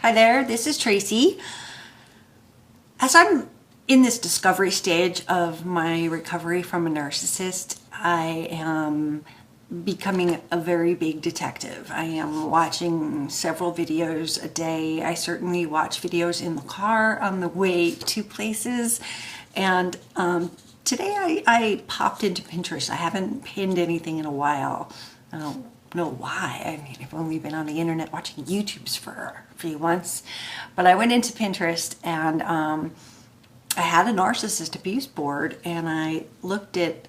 Hi there, this is Tracy. As I'm in this discovery stage of my recovery from a narcissist, I am becoming a very big detective. I am watching several videos a day. I certainly watch videos in the car on the way to places. And today I popped into Pinterest. I haven't pinned anything in a while. I don't know why. I mean, I've only been on the internet watching YouTubes for a few months. But I went into Pinterest and I had a narcissist abuse board and I looked at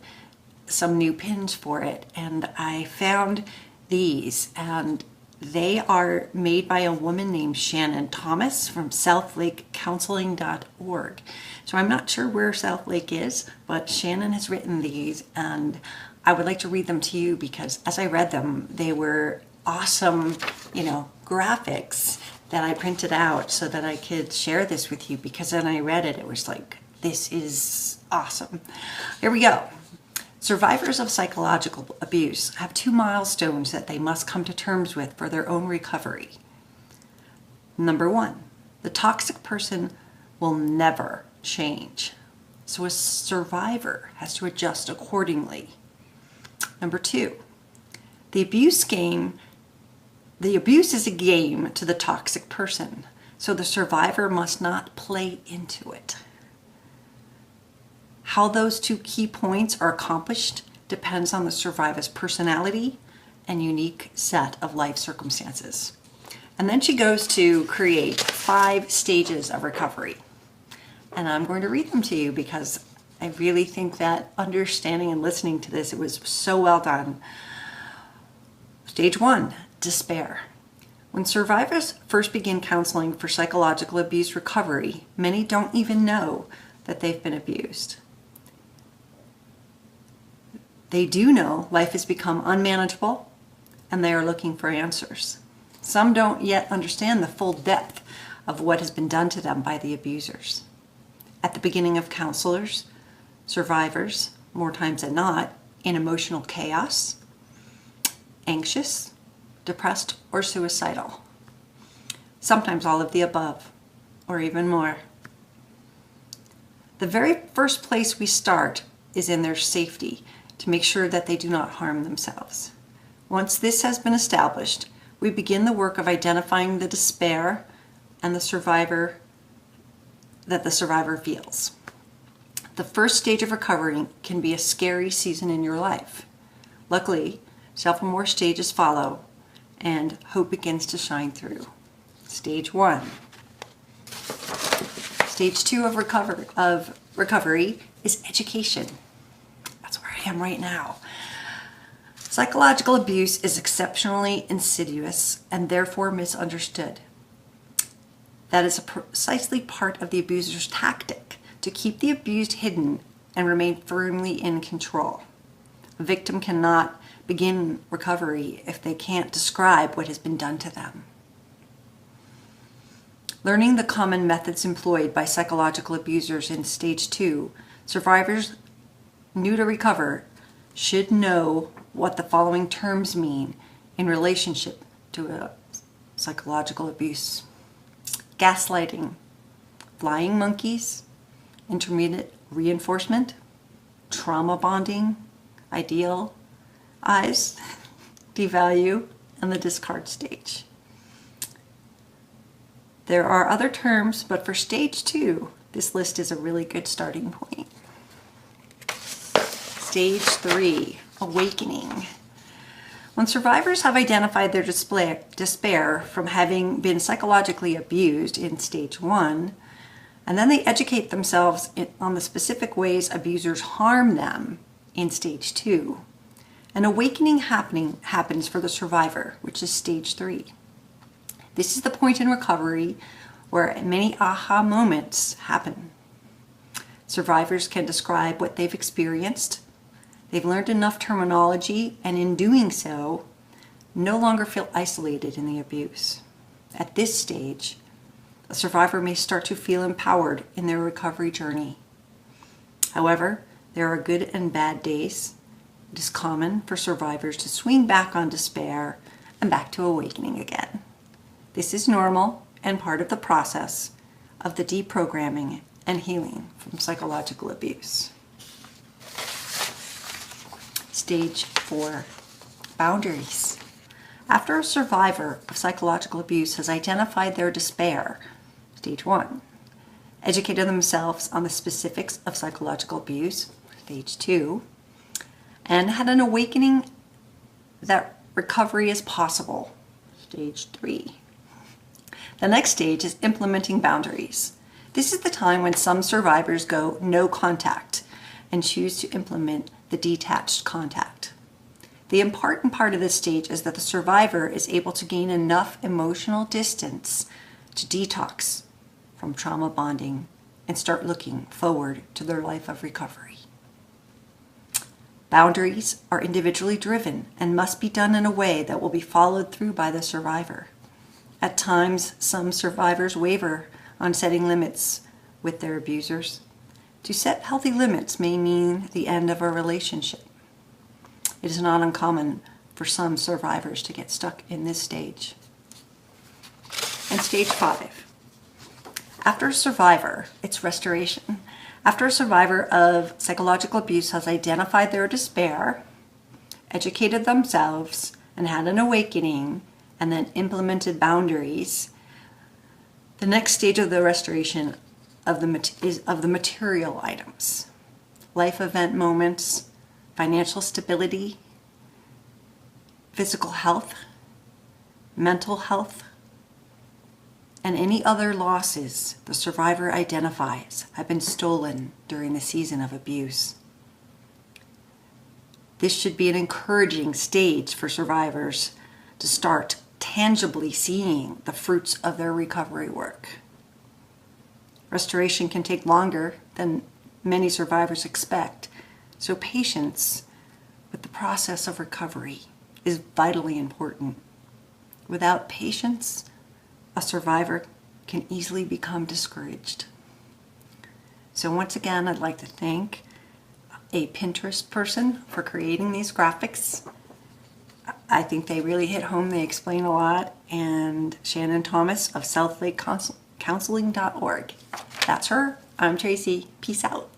some new pins for it and I found these, and they are made by a woman named Shannon Thomas from southlakecounseling.org. So I'm not sure where South Lake is, but Shannon has written these and I would like to read them to you because as I read them, they were awesome, graphics that I printed out so that I could share this with you, because when I read it, it was like, this is awesome. Here we go. Survivors of psychological abuse have 2 milestones that they must come to terms with for their own recovery. Number 1, the toxic person will never change, so a survivor has to adjust accordingly. Number 2, the abuse is a game to the toxic person, so the survivor must not play into it. How those 2 key points are accomplished depends on the survivor's personality and unique set of life circumstances. And then she goes to create 5 stages of recovery. And I'm going to read them to you because I really think that understanding and listening to this, it was so well done. Stage 1, despair. When survivors first begin counseling for psychological abuse recovery, many don't even know that they've been abused. They do know life has become unmanageable and they are looking for answers. Some don't yet understand the full depth of what has been done to them by the abusers. At the beginning of counselors, survivors, more times than not, in emotional chaos, anxious, depressed, or suicidal. Sometimes all of the above, or even more. The very first place we start is in their safety, to make sure that they do not harm themselves. Once this has been established, we begin the work of identifying the despair and the survivor feels. The first stage of recovery can be a scary season in your life. Luckily, several stages follow and hope begins to shine through. Stage 1. Stage 2 of recovery is education. That's where I am right now. Psychological abuse is exceptionally insidious and therefore misunderstood. That is precisely part of the abuser's tactic, to keep the abused hidden and remain firmly in control. A victim cannot begin recovery if they can't describe what has been done to them. Learning the common methods employed by psychological abusers in stage 2, survivors new to recover should know what the following terms mean in relationship to a psychological abuse: gaslighting, flying monkeys, intermediate reinforcement, trauma bonding, idealize, devalue, and the discard stage. There are other terms, but for stage 2, this list is a really good starting point. Stage 3, awakening. When survivors have identified their despair from having been psychologically abused in stage 1, and then they educate themselves on the specific ways abusers harm them in stage 2, an awakening happens for the survivor, which is stage 3. This is the point in recovery where many aha moments happen. Survivors can describe what they've experienced. They've learned enough terminology, and in doing so, no longer feel isolated in the abuse. At this stage, a survivor may start to feel empowered in their recovery journey. However, there are good and bad days. It is common for survivors to swing back on despair and back to awakening again. This is normal and part of the process of the deprogramming and healing from psychological abuse. Stage 4, boundaries. After a survivor of psychological abuse has identified their despair, stage 1, educated themselves on the specifics of psychological abuse, stage 2, and had an awakening that recovery is possible, stage 3. The next stage is implementing boundaries. This is the time when some survivors go no contact and choose to implement the detached contact. The important part of this stage is that the survivor is able to gain enough emotional distance to detox from trauma bonding and start looking forward to their life of recovery. Boundaries are individually driven and must be done in a way that will be followed through by the survivor. At times, some survivors waver on setting limits with their abusers. To set healthy limits may mean the end of a relationship. It is not uncommon for some survivors to get stuck in this stage. And stage 5. After a survivor, it's restoration. After a survivor of psychological abuse has identified their despair, educated themselves, and had an awakening, and then implemented boundaries, the next stage of the restoration is of the material items. Life event moments, financial stability, physical health, mental health, and any other losses the survivor identifies have been stolen during the season of abuse. This should be an encouraging stage for survivors to start tangibly seeing the fruits of their recovery work. Restoration can take longer than many survivors expect, so patience with the process of recovery is vitally important. Without patience, a survivor can easily become discouraged. So once again, I'd like to thank a Pinterest person for creating these graphics. I think they really hit home. They explain a lot. And Shannon Thomas of SouthLakeCounseling.org. That's her. I'm Tracy. Peace out.